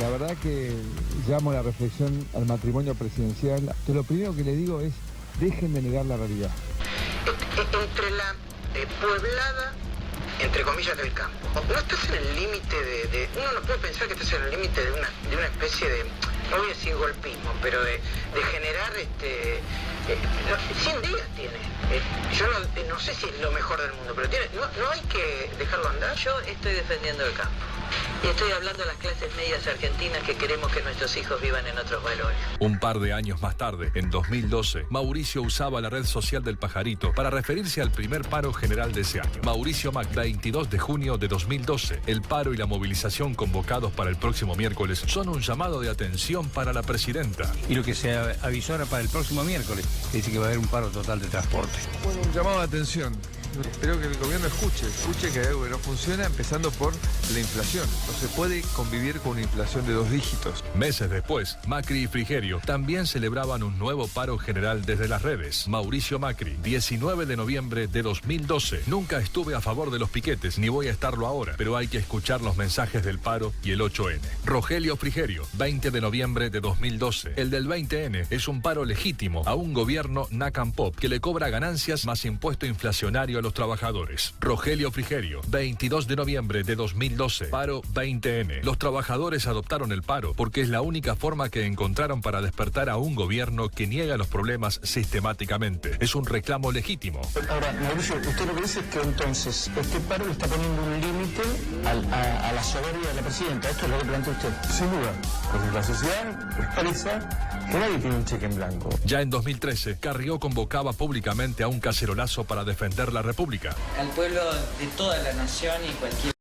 La verdad que llamo la reflexión al matrimonio presidencial. Que lo primero que le digo es, dejen de negar la realidad. Entre la pueblada, entre comillas, del campo. No estás en el límite uno no puede pensar que estás en el límite de una especie de, no voy a decir golpismo, pero de generar 100 días tiene. Yo no sé si es lo mejor del mundo, pero no hay que dejarlo andar. Yo estoy defendiendo el campo. Y estoy hablando a las clases medias argentinas que queremos que nuestros hijos vivan en otros valores. Un par de años más tarde, en 2012, Mauricio usaba la red social del Pajarito para referirse al primer paro general de ese año. Mauricio Macri, 22 de junio de 2012. El paro y la movilización convocados para el próximo miércoles son un llamado de atención para la presidenta. Y lo que se avisó ahora para el próximo miércoles, que dice que va a haber un paro total de transporte. Bueno, un llamado de atención. Espero que el gobierno escuche que hay algo que no funciona, empezando por la inflación. No se puede convivir con una inflación de 2 dígitos. Meses después, Macri y Frigerio también celebraban un nuevo paro general desde las redes. Mauricio Macri, 19 de noviembre de 2012. Nunca estuve a favor de los piquetes, ni voy a estarlo ahora, pero hay que escuchar los mensajes del paro y el 8N. Rogelio Frigerio, 20 de noviembre de 2012. El del 20N es un paro legítimo a un gobierno Nacampop que le cobra ganancias más impuesto inflacionario a los trabajadores. Rogelio Frigerio, 22 de noviembre de 2012. Paro 20N. Los trabajadores adoptaron el paro porque es la única forma que encontraron para despertar a un gobierno que niega los problemas sistemáticamente. Es un reclamo legítimo. Ahora, Mauricio, usted lo que dice es que entonces este paro le está poniendo un límite a la soberbia de la presidenta. Esto es lo que plantea usted. Sin duda, porque la sociedad expresa que nadie tiene un cheque en blanco. Ya en 2013, Carrió convocaba públicamente a un cacerolazo para defender la República. Al pueblo de toda la nación y cualquier...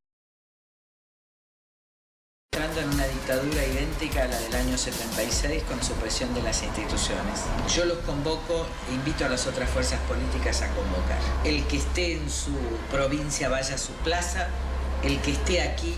entrando en una dictadura idéntica a la del año 76 con supresión de las instituciones. Yo los convoco e invito a las otras fuerzas políticas a convocar. El que esté en su provincia vaya a su plaza, el que esté aquí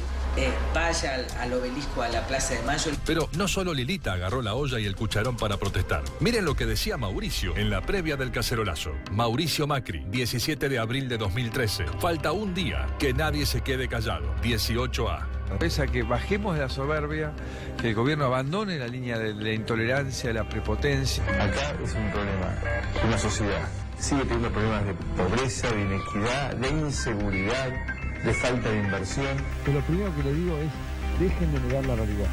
vaya al obelisco, a la Plaza de Mayo. Pero no solo Lilita agarró la olla y el cucharón para protestar. Miren lo que decía Mauricio en la previa del cacerolazo. Mauricio Macri, 17 de abril de 2013. Falta un día, que nadie se quede callado. 18A. Es a que bajemos de la soberbia, que el gobierno abandone la línea de la intolerancia, de la prepotencia. Acá es un problema. Una sociedad sigue teniendo problemas de pobreza, de inequidad, de inseguridad, de falta de inversión. Que lo primero que le digo es, dejen de negar la realidad.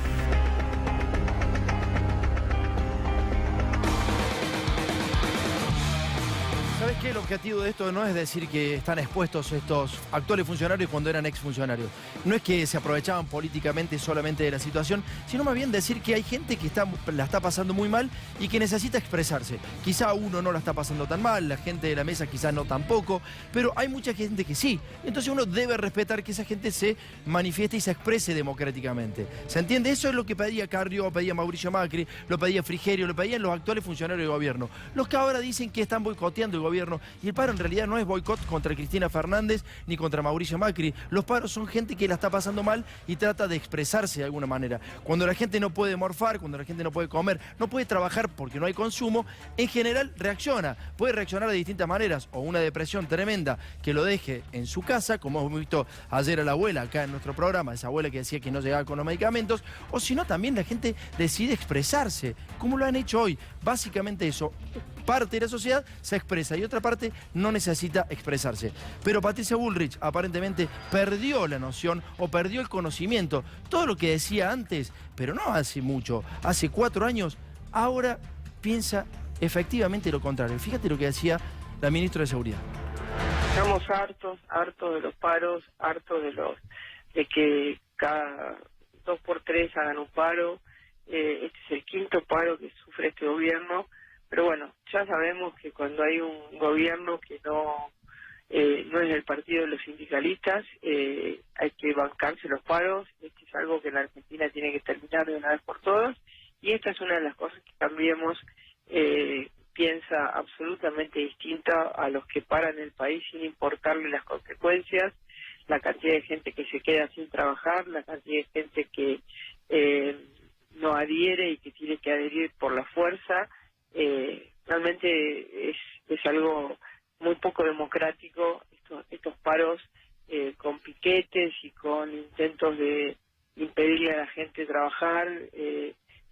¿Sabes qué? El objetivo de esto no es decir que están expuestos estos actuales funcionarios cuando eran exfuncionarios. No es que se aprovechaban políticamente solamente de la situación, sino más bien decir que hay gente que la está pasando muy mal y que necesita expresarse. Quizá uno no la está pasando tan mal, la gente de la mesa quizá no tampoco, pero hay mucha gente que sí. Entonces uno debe respetar que esa gente se manifieste y se exprese democráticamente. ¿Se entiende? Eso es lo que pedía Carrió, pedía Mauricio Macri, lo pedía Frigerio, lo pedían los actuales funcionarios del gobierno. Los que ahora dicen que están boicoteando el gobierno. Y el paro en realidad no es boicot contra Cristina Fernández ni contra Mauricio Macri. Los paros son gente que la está pasando mal y trata de expresarse de alguna manera. Cuando la gente no puede morfar, cuando la gente no puede comer, no puede trabajar porque no hay consumo, en general reacciona. Puede reaccionar de distintas maneras, o una depresión tremenda que lo deje en su casa, como hemos visto ayer a la abuela acá en nuestro programa, esa abuela que decía que no llegaba con los medicamentos, o si no también la gente decide expresarse, como lo han hecho hoy. Básicamente eso. Parte de la sociedad se expresa y otra parte no necesita expresarse. Pero Patricia Bullrich aparentemente perdió la noción o perdió el conocimiento. Todo lo que decía antes, pero no hace mucho, hace 4 años, ahora piensa efectivamente lo contrario. Fíjate lo que decía la ministra de Seguridad. Estamos hartos de los paros, hartos de que cada 2 por 3 hagan un paro. Este es el 5º paro que sufre este gobierno. Pero bueno, ya sabemos que cuando hay un gobierno que no es del partido de los sindicalistas, hay que bancarse los paros. Esto es algo que en la Argentina tiene que terminar de una vez por todas. Y esta es una de las cosas que Cambiemos piensa absolutamente distinta a los que paran el país sin importarle las consecuencias, la cantidad de gente que se queda sin trabajar, la cantidad de gente que no adhiere y que tiene que adherir por la fuerza. Realmente es algo muy poco democrático estos paros con piquetes y con intentos de impedirle a la gente trabajar,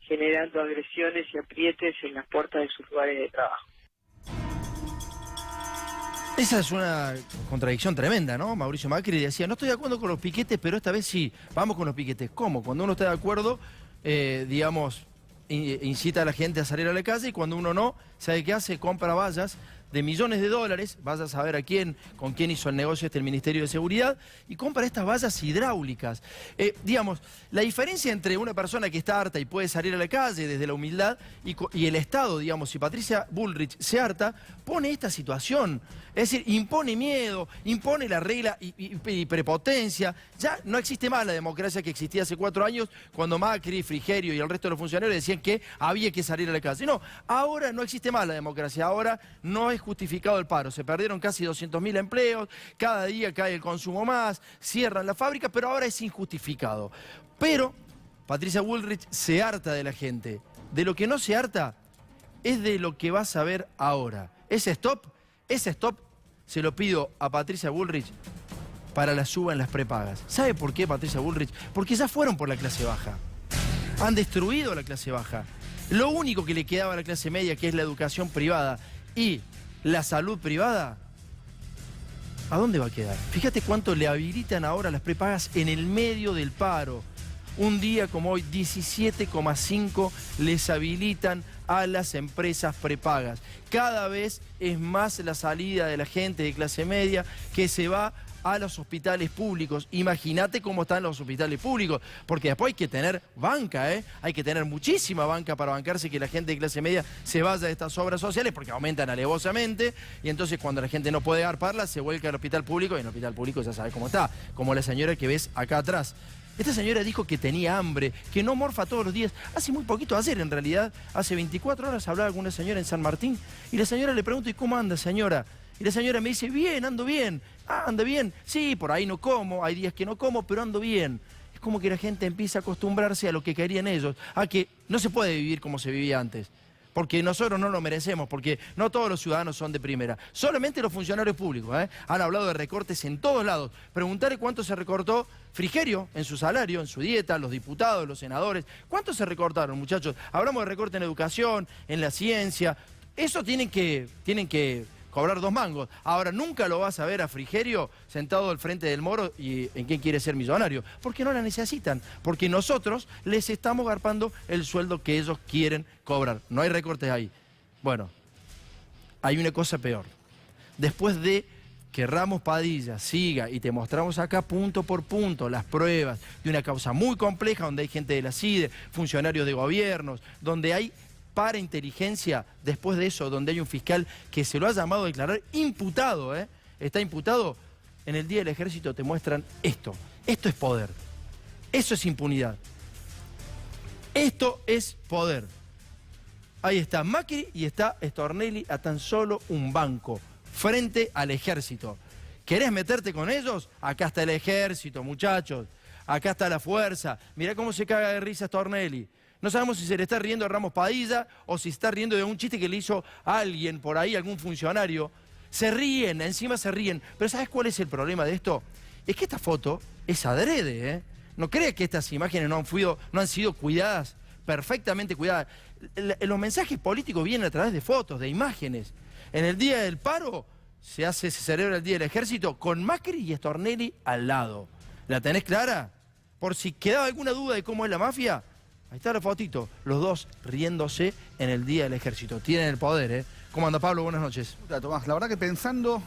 generando agresiones y aprietes en las puertas de sus lugares de trabajo. Esa es una contradicción tremenda, ¿no? Mauricio Macri decía, no estoy de acuerdo con los piquetes, pero esta vez sí, vamos con los piquetes. ¿Cómo? Cuando uno está de acuerdo, digamos, incita a la gente a salir a la calle, y cuando uno no, ¿sabe qué hace? Compra vallas de millones de dólares, vaya a saber a quién, con quién hizo el negocio el Ministerio de Seguridad, y compra estas vallas hidráulicas. Digamos, la diferencia entre una persona que está harta y puede salir a la calle desde la humildad y el Estado, digamos, si Patricia Bullrich se harta, pone esta situación. Es decir, impone miedo, impone la regla y prepotencia. Ya no existe más la democracia que existía hace 4 años, cuando Macri, Frigerio y el resto de los funcionarios decían que había que salir a la calle. No, ahora no existe más la democracia, ahora no es justificado el paro. Se perdieron casi 200.000 empleos, cada día cae el consumo más, cierran la fábrica, pero ahora es injustificado. Pero Patricia Bullrich se harta de la gente. De lo que no se harta es de lo que vas a ver ahora. Ese stop se lo pido a Patricia Bullrich para la suba en las prepagas. ¿Sabe por qué, Patricia Bullrich? Porque ya fueron por la clase baja. Han destruido la clase baja. Lo único que le quedaba a la clase media, que es la educación privada y la salud privada, ¿a dónde va a quedar? Fíjate cuánto le habilitan ahora las prepagas en el medio del paro. Un día como hoy, 17,5 les habilitan a las empresas prepagas. Cada vez es más la salida de la gente de clase media que se va a los hospitales públicos. Imagínate cómo están los hospitales públicos, porque después hay que tener banca, hay que tener muchísima banca para bancarse que la gente de clase media se vaya de estas obras sociales, porque aumentan alevosamente, y entonces cuando la gente no puede agarparla, se vuelca al hospital público, y en el hospital público ya sabes cómo está, como la señora que ves acá atrás. Esta señora dijo que tenía hambre, que no morfa todos los días. Hace muy poquito, ayer en realidad, hace 24 horas hablaba con una señora en San Martín, y la señora le pregunta, ¿y cómo anda, señora? Y la señora me dice, bien, ando bien. Ah, anda bien. Sí, por ahí no como, hay días que no como, pero ando bien. Es como que la gente empieza a acostumbrarse a lo que querían ellos, a que no se puede vivir como se vivía antes. Porque nosotros no lo merecemos, porque no todos los ciudadanos son de primera. Solamente los funcionarios públicos, han hablado de recortes en todos lados. Preguntarle cuánto se recortó Frigerio en su salario, en su dieta, los diputados, los senadores. ¿Cuánto se recortaron, muchachos? Hablamos de recorte en educación, en la ciencia. Eso tienen que cobrar 2 mangos. Ahora, nunca lo vas a ver a Frigerio sentado al frente del Moro y en quién quiere ser millonario. Porque no la necesitan. Porque nosotros les estamos garpando el sueldo que ellos quieren cobrar. No hay recortes ahí. Bueno, hay una cosa peor. Después de que Ramos Padilla siga y te mostramos acá punto por punto las pruebas de una causa muy compleja donde hay gente de la CIDE, funcionarios de gobiernos, donde hay parainteligencia, después de eso, donde hay un fiscal que se lo ha llamado a declarar imputado, está imputado, en el Día del Ejército te muestran esto. Esto es poder. Eso es impunidad. Esto es poder. Ahí está Macri y está Stornelli a tan solo un banco, frente al ejército. ¿Querés meterte con ellos? Acá está el ejército, muchachos. Acá está la fuerza. Mirá cómo se caga de risa Stornelli. No sabemos si se le está riendo a Ramos Padilla o si está riendo de un chiste que le hizo a alguien por ahí, algún funcionario. Se ríen, encima se ríen. Pero ¿sabes cuál es el problema de esto? Es que esta foto es adrede, No creas que estas imágenes no han sido cuidadas, perfectamente cuidadas. Los mensajes políticos vienen a través de fotos, de imágenes. En el día del paro se celebra el Día del Ejército con Macri y Stornelli al lado. ¿La tenés clara? Por si quedaba alguna duda de cómo es la mafia, ahí está la fotito, los dos riéndose en el Día del Ejército. Tienen el poder, ¿Cómo anda, Pablo? Buenas noches. Hola, Tomás. La verdad que pensando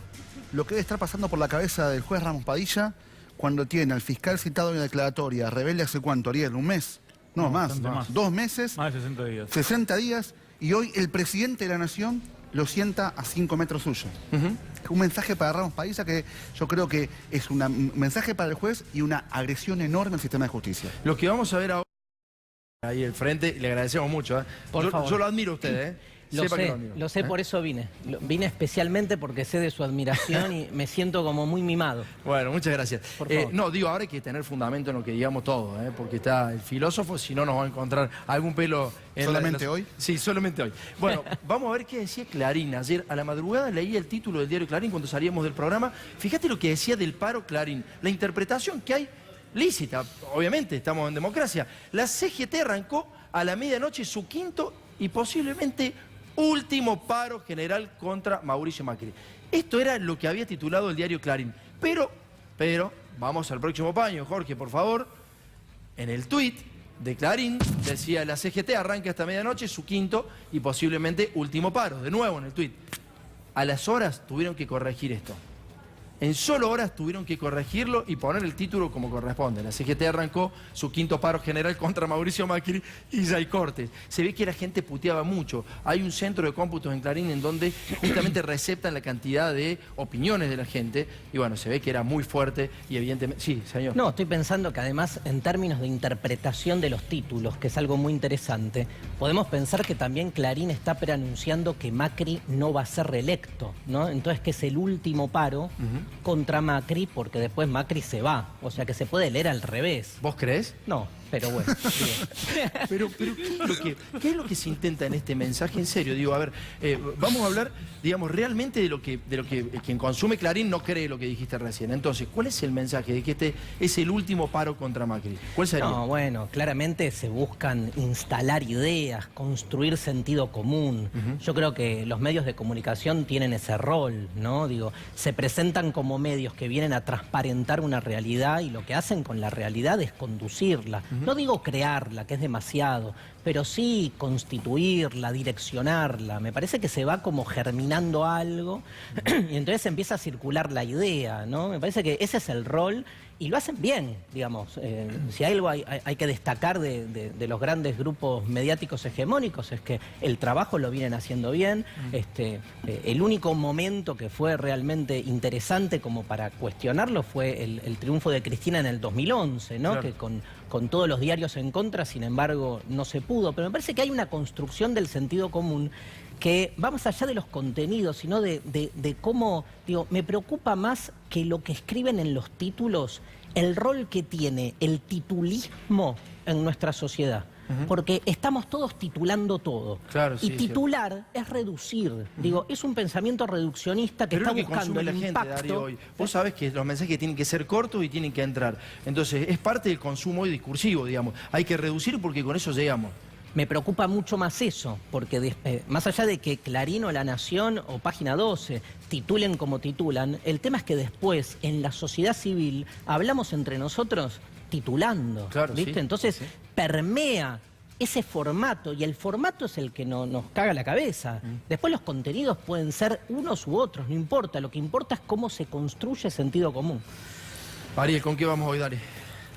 lo que debe estar pasando por la cabeza del juez Ramos Padilla cuando tiene al fiscal citado en la declaratoria, rebelde hace cuánto, Ariel, ¿un mes? No, más. 2 meses. Más de 60 días. 60 días, y hoy el presidente de la Nación lo sienta a 5 metros suyo. Un mensaje para Ramos Padilla que yo creo que es un mensaje para el juez y una agresión enorme al sistema de justicia. Lo que vamos a ver ahora ahí al frente, le agradecemos mucho. Por favor. Yo lo admiro a usted, Lo sé, por eso vine. Vine especialmente porque sé de su admiración y me siento como muy mimado. Bueno, muchas gracias. Por favor. No, digo, ahora hay que tener fundamento en lo que digamos todo, porque está el filósofo, si no nos va a encontrar algún pelo en ¿Solamente hoy? Sí, solamente hoy. Bueno, vamos a ver qué decía Clarín. Ayer a la madrugada leí el título del diario Clarín cuando salíamos del programa. Fíjate lo que decía del paro Clarín, la interpretación que hay lícita, obviamente, estamos en democracia. La CGT arrancó a la medianoche su quinto y posiblemente último paro general contra Mauricio Macri. Esto era lo que había titulado el diario Clarín. Pero, vamos al próximo paño, Jorge, por favor. En el tuit de Clarín decía: la CGT arranca esta medianoche su quinto y posiblemente último paro. De nuevo en el tuit. A las horas tuvieron que corregir esto. En solo horas tuvieron que corregirlo y poner el título como corresponde. La CGT arrancó su quinto paro general contra Mauricio Macri y ya hay cortes. Se ve que la gente puteaba mucho. Hay un centro de cómputos en Clarín en donde justamente receptan la cantidad de opiniones de la gente. Y bueno, se ve que era muy fuerte y evidentemente... Sí, señor. No, estoy pensando que además en términos de interpretación de los títulos, que es algo muy interesante, podemos pensar que también Clarín está preanunciando que Macri no va a ser reelecto, ¿no? Entonces que es el último paro contra Macri, porque después Macri se va. O sea que se puede leer al revés. ¿Vos creés? No, pero bueno. Pero ¿qué es lo que se intenta en este mensaje? En serio, digo, a ver, vamos a hablar, digamos, realmente de lo que quien consume Clarín no cree lo que dijiste recién. Entonces, ¿cuál es el mensaje de que este es el último paro contra Macri? ¿Cuál sería? No, bueno, claramente se buscan instalar ideas, construir sentido común. Yo creo que los medios de comunicación tienen ese rol, ¿no? Digo, se presentan como medios que vienen a transparentar una realidad y lo que hacen con la realidad es conducirla. No digo crearla, que es demasiado, pero sí constituirla, direccionarla. Me parece que se va como germinando algo y entonces empieza a circular la idea, ¿no? Me parece que ese es el rol y lo hacen bien, digamos. Si algo hay que destacar de los grandes grupos mediáticos hegemónicos es que el trabajo lo vienen haciendo bien. El único momento que fue realmente interesante como para cuestionarlo fue el triunfo de Cristina en el 2011, ¿no? Claro. Que con todos los diarios en contra, sin embargo, no se pudo. Pero me parece que hay una construcción del sentido común que va más allá de los contenidos, sino de cómo, digo, me preocupa más que lo que escriben en los títulos, el rol que tiene el titulismo en nuestra sociedad. Porque estamos todos titulando todo. Claro, y sí, titular es reducir. Digo, es un pensamiento reduccionista que está buscando el impacto. Darío, hoy. Vos sabés que los mensajes tienen que ser cortos y tienen que entrar. Entonces, es parte del consumo hoy discursivo, digamos. Hay que reducir porque con eso llegamos. Me preocupa mucho más eso, porque más allá de que Clarín o La Nación o Página 12 titulen como titulan, el tema es que después, en la sociedad civil, hablamos entre nosotros titulando, claro, ¿viste? Sí, entonces sí. Permea ese formato y el formato es el que nos caga la cabeza. Después los contenidos pueden ser unos u otros, no importa. Lo que importa es cómo se construye sentido común. Ariel, ¿con qué vamos hoy? Dale.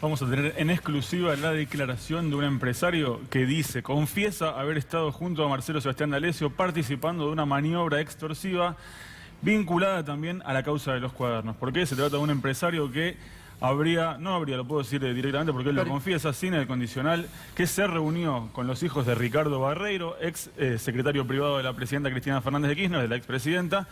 Vamos a tener en exclusiva la declaración de un empresario que dice, confiesa haber estado junto a Marcelo Sebastián D'Alessio participando de una maniobra extorsiva vinculada también a la causa de los cuadernos. ¿Por qué? Se trata de un empresario que lo puedo decir directamente porque él lo confiesa sin el condicional, que se reunió con los hijos de Ricardo Barreiro, ex secretario privado de la presidenta Cristina Fernández de Kirchner, de la expresidenta,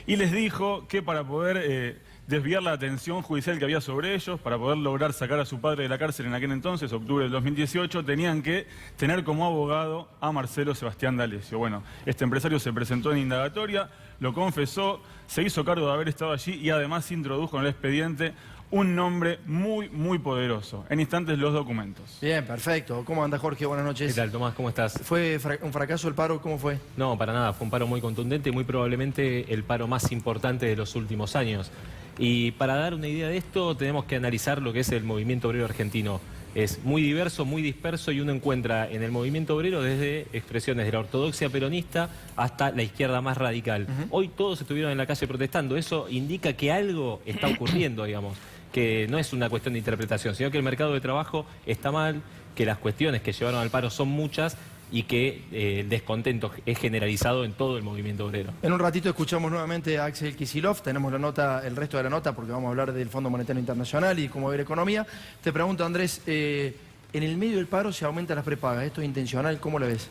y les dijo que para poder desviar la atención judicial que había sobre ellos, para poder lograr sacar a su padre de la cárcel en aquel entonces, octubre del 2018, tenían que tener como abogado a Marcelo Sebastián D'Alessio. Bueno, este empresario se presentó en indagatoria, lo confesó, se hizo cargo de haber estado allí y además introdujo en el expediente un nombre muy, muy poderoso. En instantes los documentos. Bien, perfecto. ¿Cómo anda, Jorge? Buenas noches. ¿Qué tal, Tomás? ¿Cómo estás? ¿Fue un fracaso el paro? ¿Cómo fue? No, para nada. Fue un paro muy contundente y muy probablemente el paro más importante de los últimos años. Y para dar una idea de esto, tenemos que analizar lo que es el movimiento obrero argentino. Es muy diverso, muy disperso y uno encuentra en el movimiento obrero desde expresiones de la ortodoxia peronista hasta la izquierda más radical. Hoy todos estuvieron en la calle protestando. Eso indica que algo está ocurriendo, digamos. Que no es una cuestión de interpretación, sino que el mercado de trabajo está mal, que las cuestiones que llevaron al paro son muchas y que el descontento es generalizado en todo el movimiento obrero. En un ratito escuchamos nuevamente a Axel Kicillof, tenemos el resto de la nota porque vamos a hablar del Fondo Monetario Internacional y cómo ver economía. Te pregunto, Andrés, en el medio del paro se aumentan las prepagas, ¿esto es intencional? ¿Cómo lo ves?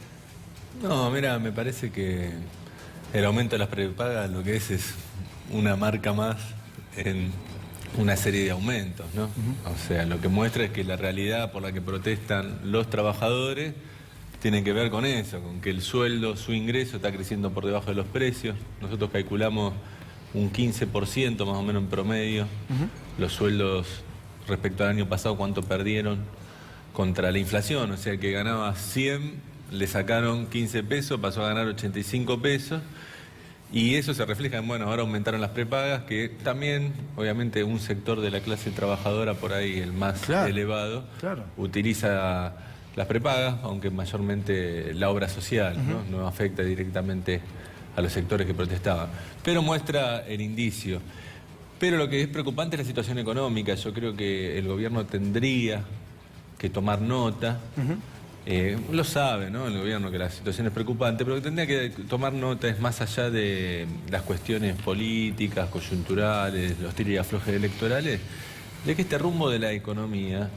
No, mira, me parece que el aumento de las prepagas lo que es una marca más en una serie de aumentos, ¿no? O sea, lo que muestra es que la realidad por la que protestan los trabajadores tiene que ver con eso, con que el sueldo, su ingreso está creciendo por debajo de los precios. Nosotros calculamos un 15% más o menos en promedio. Los sueldos respecto al año pasado, cuánto perdieron contra la inflación. O sea, que ganaba 100, le sacaron 15 pesos, pasó a ganar 85 pesos. Y eso se refleja en, bueno, ahora aumentaron las prepagas, que también, obviamente, un sector de la clase trabajadora, por ahí el más elevado, utiliza las prepagas, aunque mayormente la obra social, no afecta directamente a los sectores que protestaban. Pero muestra el indicio. Pero lo que es preocupante es la situación económica. Yo creo que el gobierno tendría que tomar nota. Lo sabe, ¿no?, el gobierno, que la situación es preocupante, pero que tendría que tomar nota, es más allá de las cuestiones políticas, coyunturales, los tiros y aflojes electorales, de que este rumbo de la economía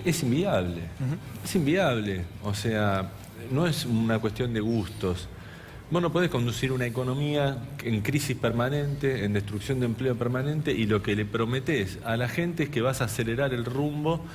es inviable. Es inviable. O sea, no es una cuestión de gustos. Vos no podés conducir una economía en crisis permanente, en destrucción de empleo permanente, y lo que le prometés a la gente es que vas a acelerar el rumbo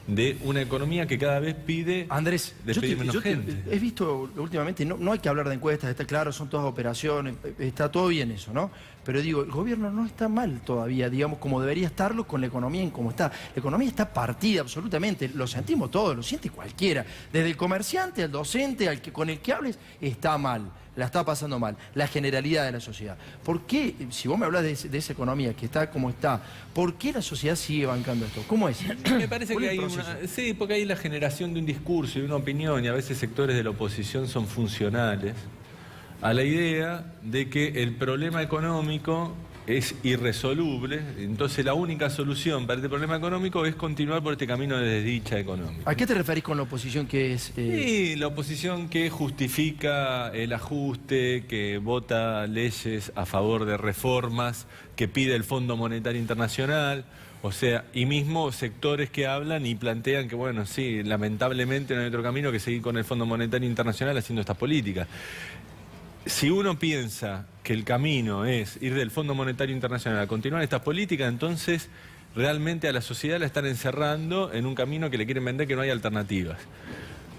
de una economía que cada vez pide Andrés, menos gente. He visto últimamente, no hay que hablar de encuestas, está claro, son todas operaciones, está todo bien eso, ¿no? Pero digo, el gobierno no está mal todavía, digamos, como debería estarlo con la economía en cómo está. La economía está partida absolutamente, lo sentimos todos, lo siente cualquiera. Desde el comerciante, al docente, con el que hables, está mal, la está pasando mal, la generalidad de la sociedad. ¿Por qué, si vos me hablas de esa economía que está como está, por qué la sociedad sigue bancando esto? ¿Cómo es? Me parece que hay sí, porque hay la generación de un discurso y una opinión, y a veces sectores de la oposición son funcionales a la idea de que el problema económico es irresoluble, entonces la única solución para este problema económico es continuar por este camino de desdicha económica. ¿A qué te referís con la oposición que es...? Sí, la oposición que justifica el ajuste, que vota leyes a favor de reformas, que pide el Fondo Monetario Internacional, o sea, y mismo sectores que hablan y plantean que, bueno, sí, lamentablemente no hay otro camino que seguir con el Fondo Monetario Internacional haciendo estas políticas. Si uno piensa que el camino es ir del Fondo Monetario Internacional a continuar estas políticas, entonces realmente a la sociedad la están encerrando en un camino que le quieren vender, que no hay alternativas.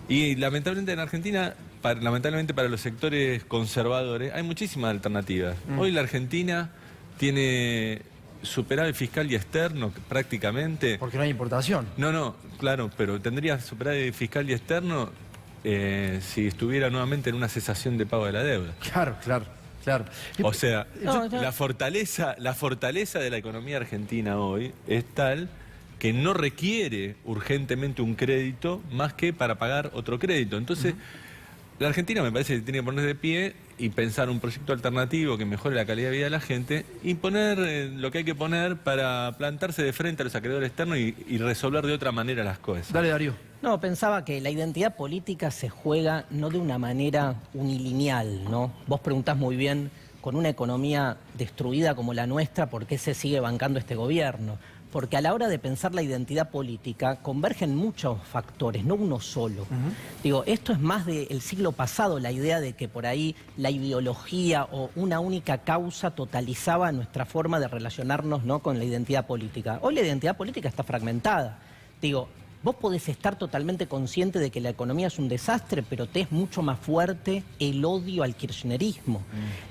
Y lamentablemente en Argentina, lamentablemente para los sectores conservadores, hay muchísimas alternativas. Hoy la Argentina tiene superávit fiscal y externo prácticamente. Porque no hay importación. No, claro, pero tendría superávit fiscal y externo si estuviera nuevamente en una cesación de pago de la deuda. Claro. O sea, la fortaleza de la economía argentina hoy es tal que no requiere urgentemente un crédito más que para pagar otro crédito. Entonces, la Argentina me parece que tiene que ponerse de pie y pensar un proyecto alternativo que mejore la calidad de vida de la gente y poner lo que hay que poner para plantarse de frente a los acreedores externos y resolver de otra manera las cosas. Dale, Darío. No, pensaba que la identidad política se juega no de una manera unilineal, ¿no? Vos preguntás muy bien, con una economía destruida como la nuestra, ¿por qué se sigue bancando este gobierno? Porque a la hora de pensar la identidad política convergen muchos factores, no uno solo. Digo, esto es más del siglo pasado, la idea de que por ahí la ideología o una única causa totalizaba nuestra forma de relacionarnos, ¿no?, con la identidad política. Hoy la identidad política está fragmentada. Digo, vos podés estar totalmente consciente de que la economía es un desastre, pero te es mucho más fuerte el odio al kirchnerismo,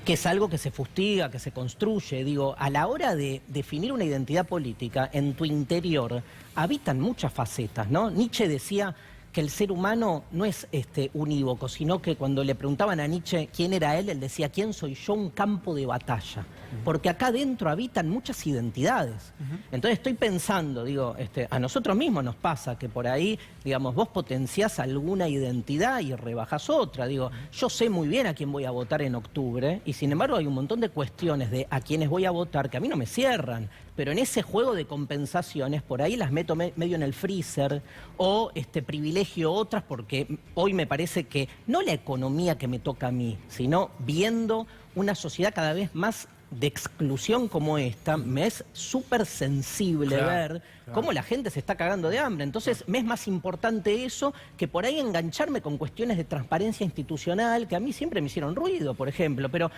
que es algo que se fustiga, que se construye. Digo, a la hora de definir una identidad política, en tu interior habitan muchas facetas, ¿no? Nietzsche decía que el ser humano no es unívoco, sino que cuando le preguntaban a Nietzsche quién era él decía, ¿quién soy yo? Un campo de batalla. Porque acá dentro habitan muchas identidades. Entonces estoy pensando, digo, a nosotros mismos nos pasa que por ahí, digamos, vos potenciás alguna identidad y rebajás otra. Digo, yo sé muy bien a quién voy a votar en octubre y sin embargo hay un montón de cuestiones de a quiénes voy a votar que a mí no me cierran. Pero en ese juego de compensaciones, por ahí las meto medio en el freezer o privilegio otras porque hoy me parece que no la economía que me toca a mí, sino viendo una sociedad cada vez más de exclusión como esta, me es súper sensible ver cómo la gente se está cagando de hambre. Entonces me es más importante eso que por ahí engancharme con cuestiones de transparencia institucional que a mí siempre me hicieron ruido, por ejemplo. Pero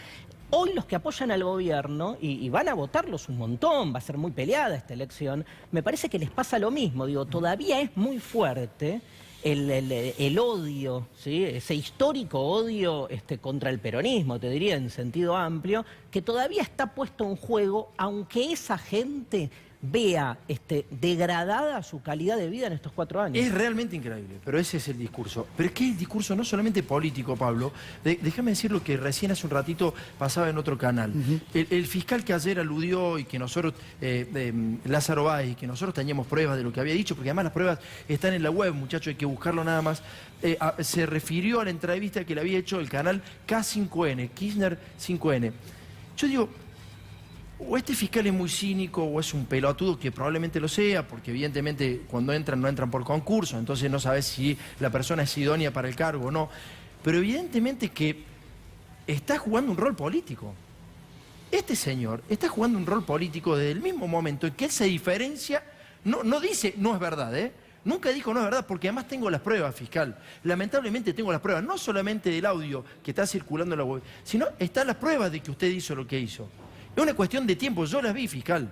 hoy los que apoyan al gobierno, y van a votarlos un montón, va a ser muy peleada esta elección, me parece que les pasa lo mismo. Digo, todavía es muy fuerte el odio, ¿sí?, ese histórico odio contra el peronismo, te diría en sentido amplio, que todavía está puesto en juego, aunque esa gente vea degradada su calidad de vida en estos 4 años. Es realmente increíble, pero ese es el discurso. Pero es que el discurso no solamente político, Pablo. Déjame decir lo que recién hace un ratito pasaba en otro canal. El fiscal que ayer aludió y que nosotros, Lázaro Báez, y que nosotros teníamos pruebas de lo que había dicho, porque además las pruebas están en la web, muchachos, hay que buscarlo nada más, se refirió a la entrevista que le había hecho el canal K5N, Kirchner 5N. Yo digo, o este fiscal es muy cínico o es un pelotudo, que probablemente lo sea, porque evidentemente cuando entran no entran por concurso, entonces no sabes si la persona es idónea para el cargo o no. Pero evidentemente que está jugando un rol político. Este señor está jugando un rol político desde el mismo momento en que él se diferencia, no dice no es verdad, Nunca dijo no es verdad, porque además tengo las pruebas, fiscal. Lamentablemente tengo las pruebas, no solamente del audio que está circulando en la web, sino están las pruebas de que usted hizo lo que hizo. Es una cuestión de tiempo, yo las vi, fiscal.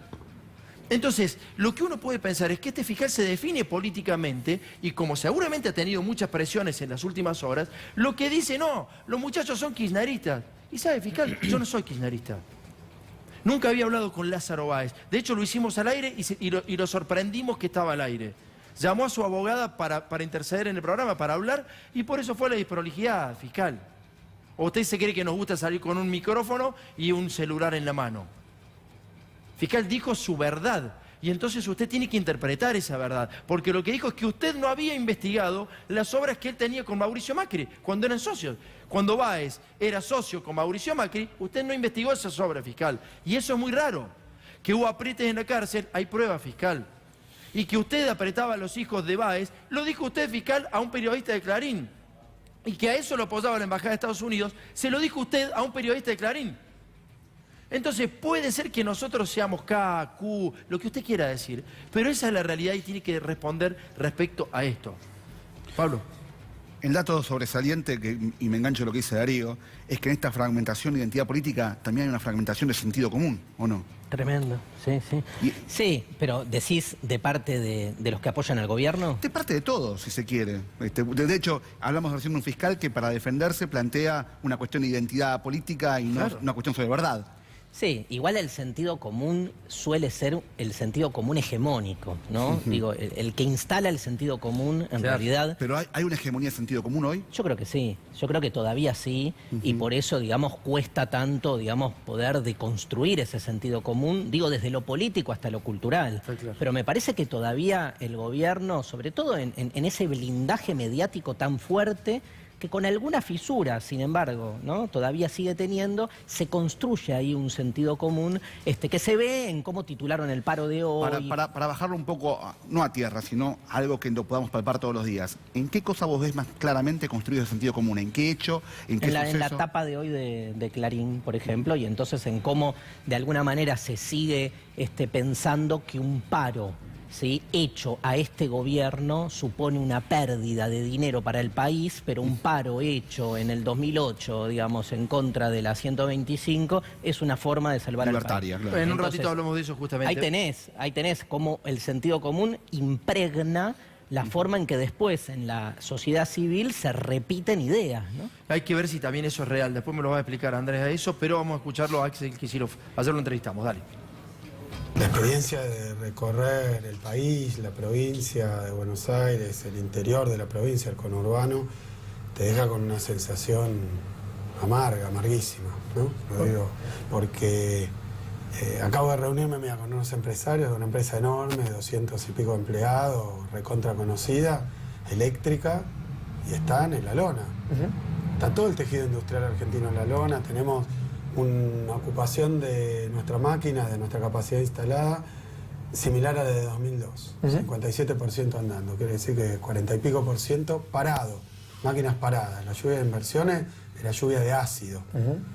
Entonces, lo que uno puede pensar es que este fiscal se define políticamente y como seguramente ha tenido muchas presiones en las últimas horas, lo que dice, no, los muchachos son kirchneristas. Y sabe, fiscal, yo no soy kirchnerista. Nunca había hablado con Lázaro Báez. De hecho, lo hicimos al aire y lo sorprendimos que estaba al aire. Llamó a su abogada para interceder en el programa, para hablar, y por eso fue la desprolijidad, fiscal. ¿O usted se cree que nos gusta salir con un micrófono y un celular en la mano? Fiscal dijo su verdad, y entonces usted tiene que interpretar esa verdad, porque lo que dijo es que usted no había investigado las obras que él tenía con Mauricio Macri, cuando eran socios. Cuando Báez era socio con Mauricio Macri, usted no investigó esas obras, fiscal. Y eso es muy raro. Que hubo aprietes en la cárcel, hay pruebas, fiscal. Y que usted apretaba a los hijos de Báez, lo dijo usted, fiscal, a un periodista de Clarín. Y que a eso lo apoyaba la Embajada de Estados Unidos, se lo dijo usted a un periodista de Clarín. Entonces puede ser que nosotros seamos K, Q, lo que usted quiera decir, pero esa es la realidad y tiene que responder respecto a esto. Pablo. El dato sobresaliente, y me engancho a lo que dice Darío, es que en esta fragmentación de identidad política también hay una fragmentación de sentido común, ¿o no? Tremendo, sí. Sí, pero decís de parte de los que apoyan al gobierno. De parte de todos, si se quiere. De hecho, hablamos recién de un fiscal que para defenderse plantea una cuestión de identidad política y no una cuestión sobre verdad. Sí, igual el sentido común suele ser el sentido común hegemónico, ¿no? Digo, el que instala el sentido común en realidad... ¿Pero hay una hegemonía de sentido común hoy? Yo creo que sí, yo creo que todavía sí, y por eso, digamos, cuesta tanto, digamos, poder deconstruir ese sentido común, digo, desde lo político hasta lo cultural. Claro. Pero me parece que todavía el gobierno, sobre todo en ese blindaje mediático tan fuerte, que con alguna fisura, sin embargo, ¿no? Todavía sigue teniendo, se construye ahí un sentido común que se ve en cómo titularon el paro de hoy. Para bajarlo un poco, no a tierra, sino algo que lo podamos palpar todos los días. ¿En qué cosa vos ves más claramente construido el sentido común? ¿En qué hecho? ¿En qué suceso? En la tapa de hoy de Clarín, por ejemplo, y entonces en cómo de alguna manera se sigue pensando que un paro, ¿sí?, hecho a este gobierno supone una pérdida de dinero para el país, pero un paro hecho en el 2008, digamos, en contra de la 125, es una forma de salvar al país. Claro. En un ratito hablamos de eso justamente. Ahí tenés cómo el sentido común impregna la forma en que después en la sociedad civil se repiten ideas, ¿no? Hay que ver si también eso es real. Después me lo va a explicar Andrés a eso, pero vamos a escucharlo a Axel Kicillof. Ayer lo entrevistamos, dale. La experiencia de recorrer el país, la provincia de Buenos Aires, el interior de la provincia, el conurbano, te deja con una sensación amarga, amarguísima, ¿no? Lo digo porque acabo de reunirme con unos empresarios de una empresa enorme, de 200 y pico empleados, recontra conocida, eléctrica, y están en la lona. Está todo el tejido industrial argentino en la lona, tenemos una ocupación de nuestra máquina, de nuestra capacidad instalada, similar a la de 2002. 57% andando, quiere decir que 40 y pico % parado, máquinas paradas. La lluvia de inversiones era lluvia de ácido,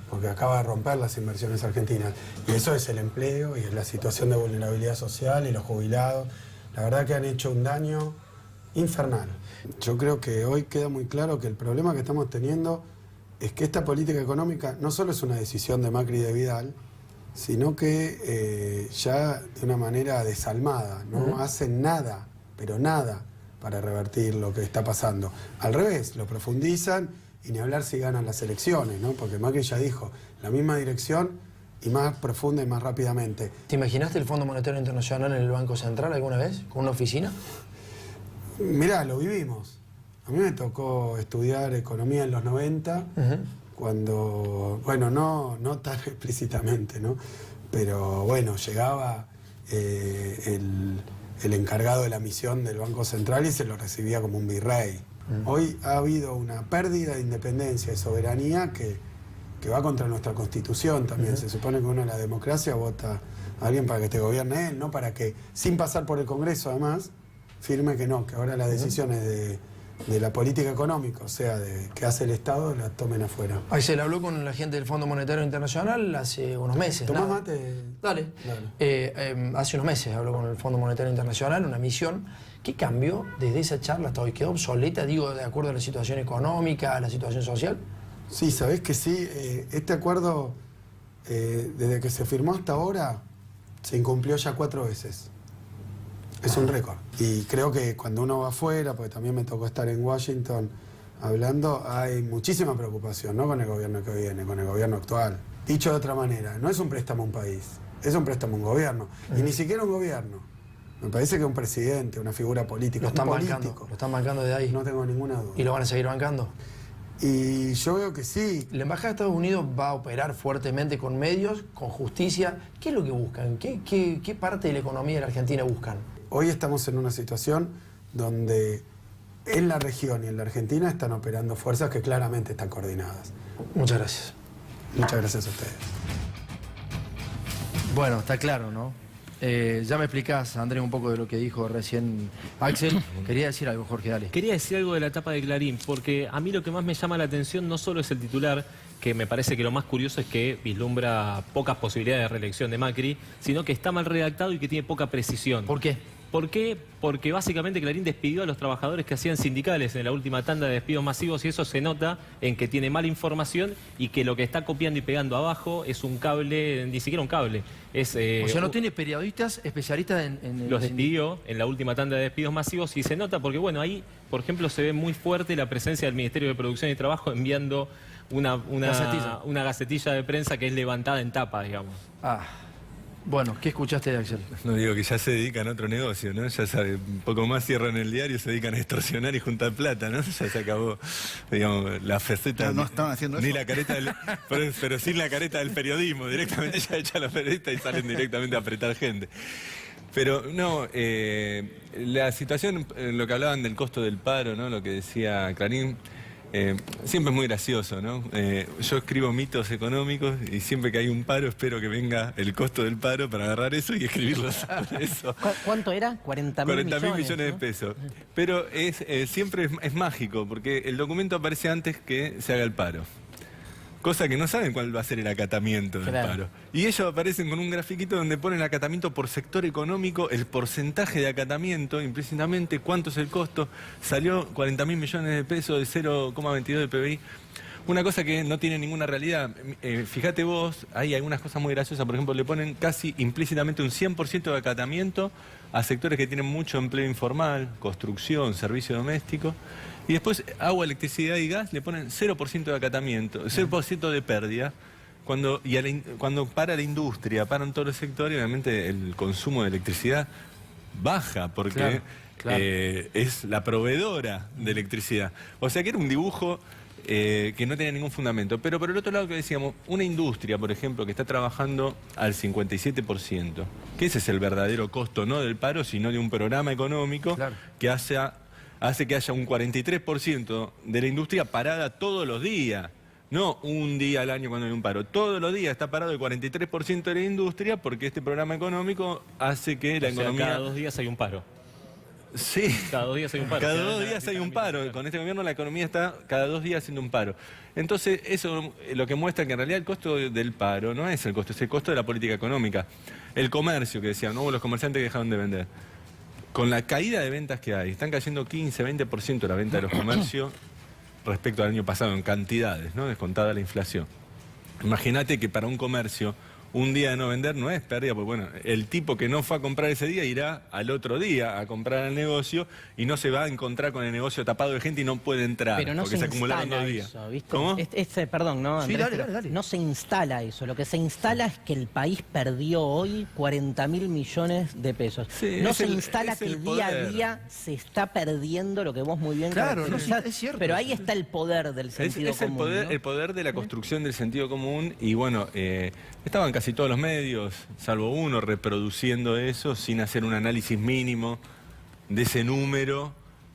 porque acaba de romper las inversiones argentinas. Y eso es el empleo y es la situación de vulnerabilidad social y los jubilados. La verdad que han hecho un daño infernal. Yo creo que hoy queda muy claro que el problema que estamos teniendo es que esta política económica no solo es una decisión de Macri y de Vidal, sino que ya de una manera desalmada, no hacen nada, pero nada, para revertir lo que está pasando. Al revés, lo profundizan y ni hablar si ganan las elecciones, ¿no? Porque Macri ya dijo, la misma dirección y más profunda y más rápidamente. ¿Te imaginaste el Fondo Monetario Internacional en el Banco Central alguna vez, con una oficina? Mirá, lo vivimos. A mí me tocó estudiar economía en los 90, cuando, bueno, no tan explícitamente, ¿no? Pero bueno, llegaba el encargado de la misión del Banco Central y se lo recibía como un virrey. Hoy ha habido una pérdida de independencia y soberanía que va contra nuestra Constitución también. Se supone que uno en la democracia vota a alguien para que te gobierne él, no para que, sin pasar por el Congreso además, firme que no, que ahora las decisiones de la política económica, o sea, que hace el Estado, las tomen afuera. Ahí se le habló con la gente del Fondo Monetario Internacional hace unos meses. ¿Tomás mate? Dale. Hace unos meses habló con el Fondo Monetario Internacional, una misión. ¿Qué cambió desde esa charla hasta hoy? ¿Quedó obsoleta, digo, de acuerdo a la situación económica, a la situación social? Sí, sabés que sí. Este acuerdo, desde que se firmó hasta ahora, se incumplió ya 4 veces. Es un récord. Y creo que cuando uno va afuera, porque también me tocó estar en Washington hablando, hay muchísima preocupación, no con el gobierno que viene, con el gobierno actual. Dicho de otra manera, no es un préstamo a un país, es un préstamo a un gobierno. Y ni siquiera un gobierno. Me parece que un presidente, una figura política, ¿Lo están un bancando? político. ¿Lo están bancando de ahí? No tengo ninguna duda. ¿Y lo van a seguir bancando? Y yo veo que sí. La Embajada de Estados Unidos va a operar fuertemente con medios, con justicia. ¿Qué es lo que buscan? ¿Qué parte de la economía de la Argentina buscan? Hoy estamos en una situación donde en la región y en la Argentina están operando fuerzas que claramente están coordinadas. Muchas gracias. Muchas gracias a ustedes. Bueno, está claro, ¿no? Ya me explicás, Andrés, un poco de lo que dijo recién Axel. Quería decir algo, Jorge, dale. Quería decir algo de la etapa de Clarín, porque a mí lo que más me llama la atención no solo es el titular, que me parece que lo más curioso es que vislumbra pocas posibilidades de reelección de Macri, sino que está mal redactado y que tiene poca precisión. ¿Por qué? ¿Por qué? Porque básicamente Clarín despidió a los trabajadores que hacían sindicales en la última tanda de despidos masivos y eso se nota en que tiene mala información y que lo que está copiando y pegando abajo es un cable, ni siquiera un cable. Es, o sea, no tiene periodistas especialistas en los despidió en la última tanda de despidos masivos y se nota porque, bueno, ahí, por ejemplo, se ve muy fuerte la presencia del Ministerio de Producción y Trabajo enviando una gacetilla de prensa que es levantada en tapa, digamos. Bueno, ¿qué escuchaste de Axel? No, digo que ya se dedican a otro negocio, ¿no? Ya sabe, un poco más cierran el diario, se dedican a extorsionar y juntar plata, ¿no? Ya se acabó, digamos, la faceta. No están haciendo eso. Ni la careta pero sin la careta del periodismo, directamente ya echan los periodistas y salen directamente a apretar gente. Pero no, la situación, lo que hablaban del costo del paro, ¿no? Lo que decía Clarín. Siempre es muy gracioso, ¿no? Yo escribo mitos económicos y siempre que hay un paro espero que venga el costo del paro para agarrar eso y escribirlo sobre eso. ¿Cuánto era? 40.000 millones de pesos. Pero siempre es mágico porque el documento aparece antes que se haga el paro. Cosa que no saben cuál va a ser el acatamiento del paro. Y ellos aparecen con un grafiquito donde ponen el acatamiento por sector económico, el porcentaje de acatamiento, implícitamente cuánto es el costo. Salió 40.000 millones de pesos de 0,22 de PBI. Una cosa que no tiene ninguna realidad. Fíjate vos, hay algunas cosas muy graciosas. Por ejemplo, le ponen casi implícitamente un 100% de acatamiento a sectores que tienen mucho empleo informal, construcción, servicio doméstico. Y después agua, electricidad y gas le ponen 0% de acatamiento, 0% de pérdida. Cuando para la industria, paran todos los sectores, obviamente el consumo de electricidad baja porque es la proveedora de electricidad. O sea que era un dibujo que no tenía ningún fundamento. Pero por el otro lado que decíamos, una industria, por ejemplo, que está trabajando al 57%, que ese es el verdadero costo no del paro, sino de un programa económico que hace que haya un 43% de la industria parada todos los días. No un día al año cuando hay un paro. Todos los días está parado el 43% de la industria porque este programa económico hace que la economía... Cada 2 días hay un paro. Sí. Cada 2 días hay un paro. Cada 2 días hay un paro. Con este gobierno la economía está cada 2 días haciendo un paro. Entonces, eso lo que muestra que en realidad el costo del paro no es el costo, es el costo de la política económica. El comercio, que decían, no, los comerciantes que dejaron de vender. Con la caída de ventas que hay, están cayendo 15-20% la venta de los comercios respecto al año pasado en cantidades, ¿no? Descontada la inflación. Imagínate que para un comercio un día de no vender no es pérdida, porque bueno, el tipo que no fue a comprar ese día irá al otro día a comprar al negocio y no se va a encontrar con el negocio tapado de gente y no puede entrar, pero no porque se acumularon 2 días. Eso, ¿viste? ¿Cómo? Perdón, ¿no, Andrés? Sí, dale. No se instala eso. Lo que se instala es que el país perdió hoy 40.000 millones de pesos. Sí, no es se el- instala es que el día a poder. día se está perdiendo lo que vos muy bien Claro, no, caracterizás. sí, es cierto. Pero ahí está el poder del sentido Es el común. poder, ¿no? el poder de la construcción del sentido común y bueno, estaban casi todos los medios, salvo uno, reproduciendo eso sin hacer un análisis mínimo de ese número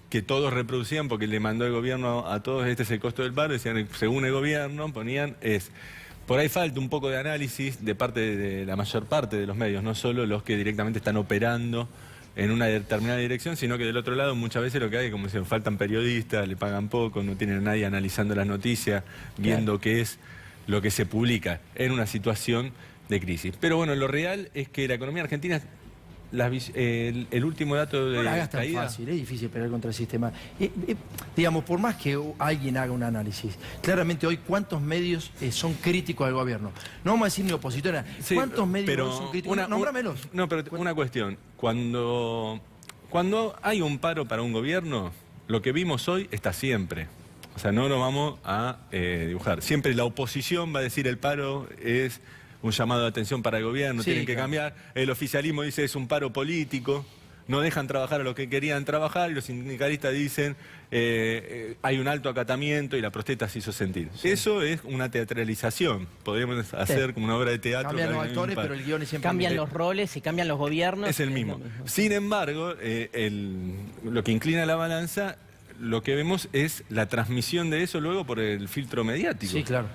que todos reproducían porque le mandó el gobierno a todos, este es el costo del paro, decían, según el gobierno, ponían, por ahí falta un poco de análisis de parte de la mayor parte de los medios, no solo los que directamente están operando en una determinada dirección, sino que del otro lado muchas veces lo que hay, como dicen, faltan periodistas, le pagan poco, no tienen a nadie analizando las noticias, viendo qué es lo que se publica en una situación de crisis. Pero bueno, lo real es que la economía argentina, el último dato de No la hagas tan caída... fácil, es difícil pelear contra el sistema. Digamos, por más que alguien haga un análisis, claramente hoy, ¿cuántos medios son críticos al gobierno? No vamos a decir ni opositores, Sí, ¿cuántos medios pero hoy son críticos? Nómbramelos. No, pero una cuestión. Cuando hay un paro para un gobierno, lo que vimos hoy está siempre. O sea, no nos vamos a dibujar. Siempre la oposición va a decir el paro es un llamado de atención para el gobierno, Sí, tienen que claro. cambiar. El oficialismo dice es un paro político, no dejan trabajar a los que querían trabajar y los sindicalistas dicen hay un alto acatamiento y la protesta se hizo sentir. Eso es una teatralización. Podríamos hacer como una obra de teatro. Cambian los que hay un actores, paro. pero el guión es siempre Cambian el los roles y cambian los gobiernos. Es el mismo. Sin embargo, lo que inclina la balanza, lo que vemos es la transmisión de eso luego por el filtro mediático. Sí, claro.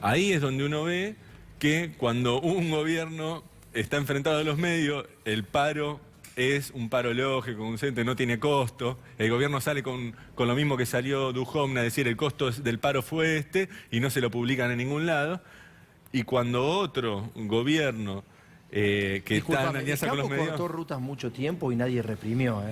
Ahí es donde uno ve que cuando un gobierno está enfrentado a los medios, el paro es un paro lógico, consciente, no tiene costo. El gobierno sale con lo mismo que salió Duhovne a decir el costo del paro fue este y no se lo publican en ningún lado. Y cuando otro gobierno que está en Disculpame, alianza el con los campo medios... cortó rutas mucho tiempo y nadie reprimió.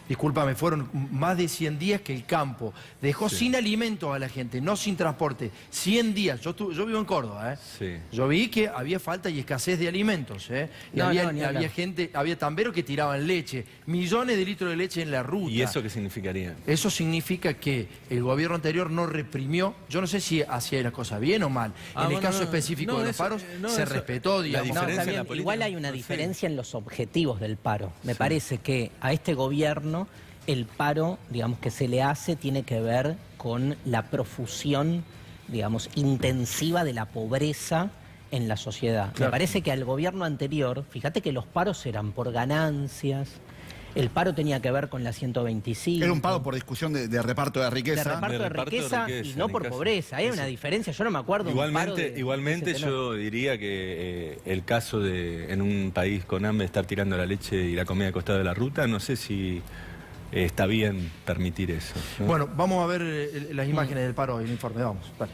Discúlpame, fueron más de 100 días que el campo dejó sin alimentos a la gente, no sin transporte. 100 días. Yo vivo en Córdoba. Sí. Yo vi que había falta y escasez de alimentos. Y No, había, no, ni hablar. había gente, había tamberos que tiraban leche, millones de litros de leche en la ruta. ¿Y eso qué significaría? Eso significa que el gobierno anterior no reprimió. Yo no sé si hacía las cosas bien o mal. En el caso específico de los paros, se respetó, digamos. No, está bien. Igual hay una diferencia en los objetivos del paro. Me parece que a este gobierno el paro, digamos, que se le hace tiene que ver con la profusión, digamos, intensiva de la pobreza en la sociedad. Claro. Me parece que al gobierno anterior, fíjate que los paros eran por ganancias, el paro tenía que ver con la 125. Era un pago por discusión de reparto de riqueza. De reparto de riqueza y no por pobreza. Hay una diferencia, yo no me acuerdo de un paro Igualmente de ese tenor. yo diría que el caso de en un país con hambre estar tirando la leche y la comida al costado de la ruta, no sé si está bien permitir eso, ¿no? Bueno, vamos a ver las imágenes del paro y el informe. Vamos, dale.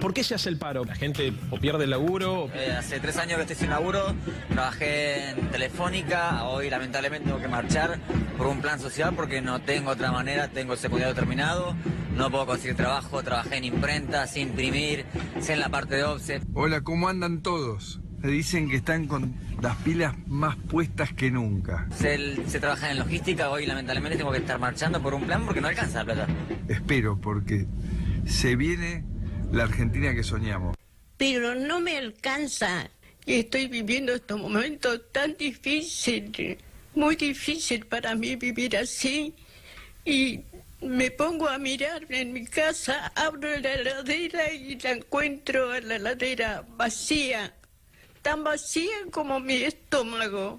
¿Por qué se hace el paro? ¿La gente o pierde el laburo? Hace 3 años que estoy sin laburo, trabajé en Telefónica, hoy lamentablemente tengo que marchar por un plan social porque no tengo otra manera, tengo el secundario terminado, no puedo conseguir trabajo, trabajé en imprenta, sin imprimir, sé en la parte de offset. Hola, ¿cómo andan todos? Me dicen que están con las pilas más puestas que nunca. Sé trabajar en logística, hoy lamentablemente tengo que estar marchando por un plan porque no alcanza la plata. Espero, porque se viene la Argentina que soñamos. Pero no me alcanza y estoy viviendo estos momentos tan difíciles, muy difícil para mí vivir así. Y me pongo a mirar en mi casa, abro la heladera y la encuentro a la heladera vacía, tan vacía como mi estómago.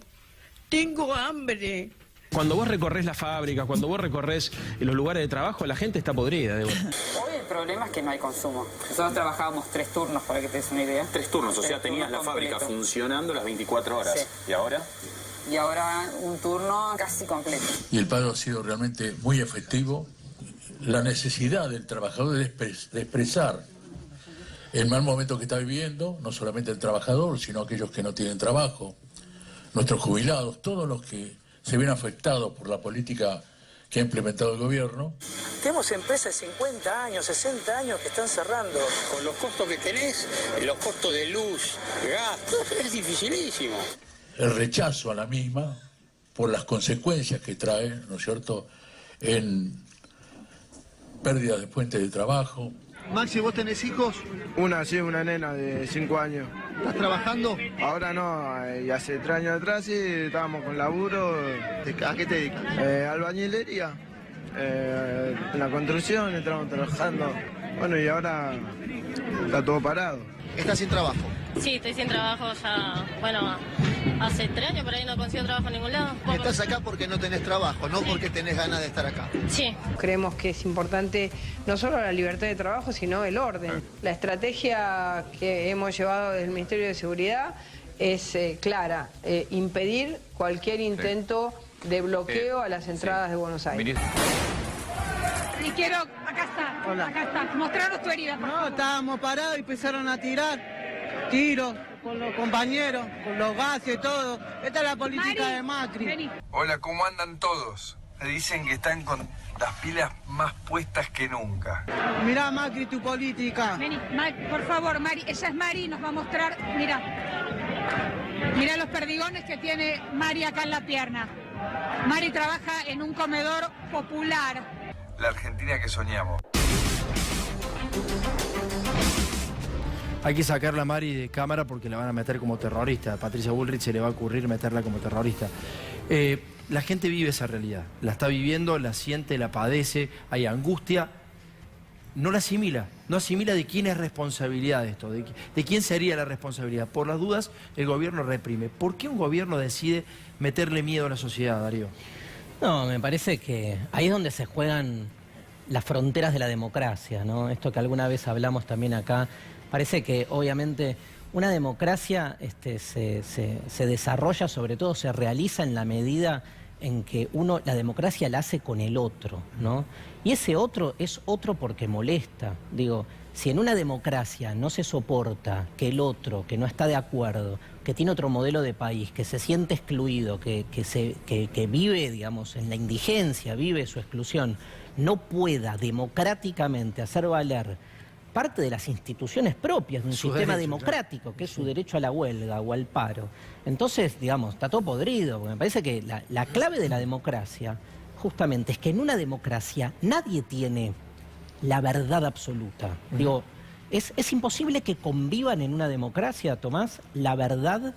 Tengo hambre. Cuando vos recorres la fábrica, cuando vos recorres los lugares de trabajo, la gente está podrida. Hoy el problema es que no hay consumo. Nosotros trabajábamos 3 turnos, para que te des una idea. 3 turnos, o sea, tenías la fábrica funcionando las 24 horas. Sí. ¿Y ahora? Y ahora un turno casi completo. Y el paro ha sido realmente muy efectivo. La necesidad del trabajador de expresar el mal momento que está viviendo, no solamente el trabajador, sino aquellos que no tienen trabajo, nuestros jubilados, todos los que se ven afectados por la política que ha implementado el gobierno. Tenemos empresas de 50 años, 60 años que están cerrando. Con los costos que tenés, los costos de luz, gas, todo es dificilísimo. El rechazo a la misma por las consecuencias que trae, ¿no es cierto?, en pérdida de fuentes de trabajo. Maxi, ¿vos tenés hijos? Una nena de 5 años. ¿Estás trabajando? Ahora no, y hace 3 años atrás sí, estábamos con laburo. ¿A qué te dedicas? Albañilería, en la construcción, estamos trabajando. Bueno, y ahora está todo parado. ¿Estás sin trabajo? Sí, estoy sin trabajo ya, bueno, hace 3 años por ahí no consigo trabajo en ningún lado. Estás acá porque no tenés trabajo, no porque tenés ganas de estar acá. Sí. Creemos que es importante no solo la libertad de trabajo, sino el orden. La estrategia que hemos llevado desde el Ministerio de Seguridad es clara, impedir cualquier intento de bloqueo a las entradas de Buenos Aires. Y quiero, acá está, hola. Acá está, mostrarnos tu herida. No, estábamos parados y empezaron a tirar tiros con los compañeros, con los gases y todo. Esta es la política de Macri. Vení. Hola, ¿cómo andan todos? Me dicen que están con las pilas más puestas que nunca. Mirá, Macri, tu política. Vení, por favor, Mari, ella es Mari y nos va a mostrar, mira. Mira los perdigones que tiene Mari acá en la pierna. Mari trabaja en un comedor popular. La Argentina que soñamos. Hay que sacarla a Mari de cámara porque la van a meter como terrorista. A Patricia Bullrich se le va a ocurrir meterla como terrorista. La gente vive esa realidad. La está viviendo, la siente, la padece, hay angustia. No la asimila. No asimila de quién es responsabilidad de esto, de quién sería la responsabilidad. Por las dudas, el gobierno reprime. ¿Por qué un gobierno decide meterle miedo a la sociedad, Darío? No, me parece que ahí es donde se juegan las fronteras de la democracia, ¿no? Esto que alguna vez hablamos también acá. Parece que obviamente una democracia se desarrolla, sobre todo se realiza en la medida en que la democracia la hace con el otro, ¿no? Y ese otro es otro porque molesta. Digo, si en una democracia no se soporta que el otro, que no está de acuerdo, que tiene otro modelo de país, que se siente excluido, que vive, digamos, en la indigencia, vive su exclusión, no pueda democráticamente hacer valer parte de las instituciones propias de un sistema democrático, que es su derecho a la huelga o al paro. Entonces, digamos, está todo podrido, porque me parece que la clave de la democracia, justamente, es que en una democracia nadie tiene la verdad absoluta. Digo, es imposible que convivan en una democracia, Tomás, la verdad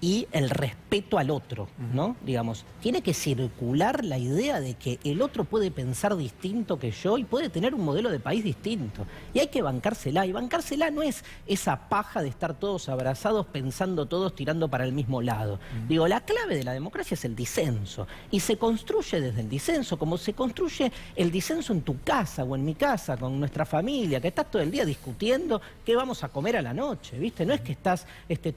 y el respeto al otro, ¿no? Digamos, tiene que circular la idea de que el otro puede pensar distinto que yo y puede tener un modelo de país distinto. Y hay que bancársela. Y bancársela no es esa paja de estar todos abrazados, pensando todos, tirando para el mismo lado. Digo, la clave de la democracia es el disenso. Y se construye desde el disenso, como se construye el disenso en tu casa o en mi casa, con nuestra familia, que estás todo el día discutiendo qué vamos a comer a la noche, ¿viste? No es que estás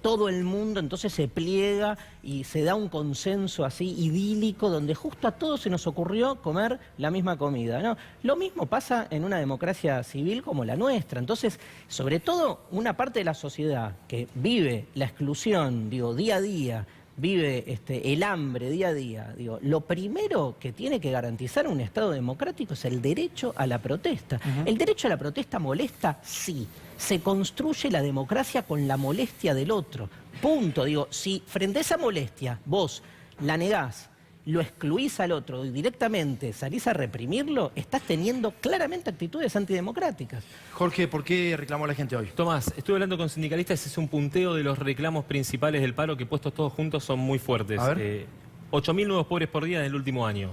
todo el mundo, entonces se pliega y se da un consenso así idílico donde justo a todos se nos ocurrió comer la misma comida, ¿no? Lo mismo pasa en una democracia civil como la nuestra. Entonces, sobre todo, una parte de la sociedad que vive la exclusión, digo, día a día, vive el hambre día a día, digo, lo primero que tiene que garantizar un Estado democrático es el derecho a la protesta. El derecho a la protesta molesta, sí. Se construye la democracia con la molestia del otro. Punto. Digo, si frente a esa molestia vos la negás, lo excluís al otro y directamente salís a reprimirlo, estás teniendo claramente actitudes antidemocráticas. Jorge, ¿por qué reclamó la gente hoy? Tomás, estuve hablando con sindicalistas, es un punteo de los reclamos principales del paro que puestos todos juntos son muy fuertes. 8.000 nuevos pobres por día en el último año.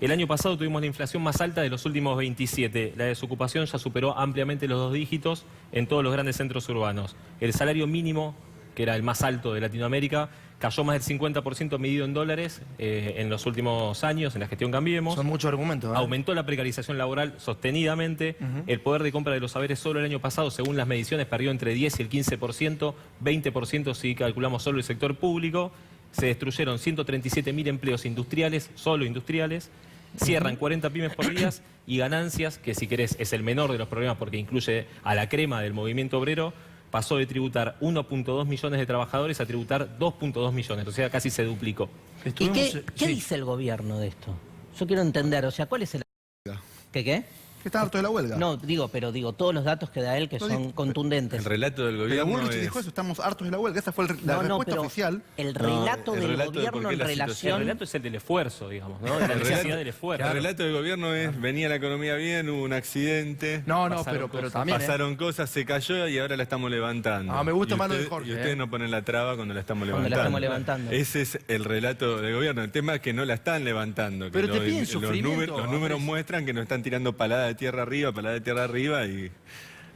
El año pasado tuvimos la inflación más alta de los últimos 27. La desocupación ya superó ampliamente los 2 dígitos en todos los grandes centros urbanos. El salario mínimo, que era el más alto de Latinoamérica, cayó más del 50% medido en dólares en los últimos años, en la gestión Cambiemos. Son muchos argumentos, ¿eh? Aumentó la precarización laboral sostenidamente. El poder de compra de los saberes solo el año pasado, según las mediciones, perdió entre 10 y el 15%, 20% si calculamos solo el sector público. Se destruyeron 137.000 empleos industriales, solo industriales. Cierran 40 pymes por día y ganancias, que si querés es el menor de los problemas porque incluye a la crema del movimiento obrero, pasó de tributar 1.2 millones de trabajadores a tributar 2.2 millones, o sea, casi se duplicó. ¿Y qué dice el gobierno de esto? Yo quiero entender, o sea, ¿cuál es el... ¿Qué? Que está harto de la huelga. No, pero todos los datos que da él que son contundentes. El relato del gobierno Pero Bullrich dijo eso, estamos hartos de la huelga. Esa fue la respuesta oficial. El relato del gobierno en relación... El relato es el del esfuerzo, digamos, ¿no? La necesidad del esfuerzo. El relato del gobierno es, venía la economía bien, hubo un accidente. Pero también... Pasaron cosas, se cayó y ahora la estamos levantando. Me gusta más lo de Jorge. Y ustedes no ponen la traba cuando la estamos levantando. Cuando la estamos levantando. Ese es el relato del gobierno. El tema es que no la están levantando. Pero te piden sufrimiento. Los números muestran que nos están tirando palada de tierra arriba y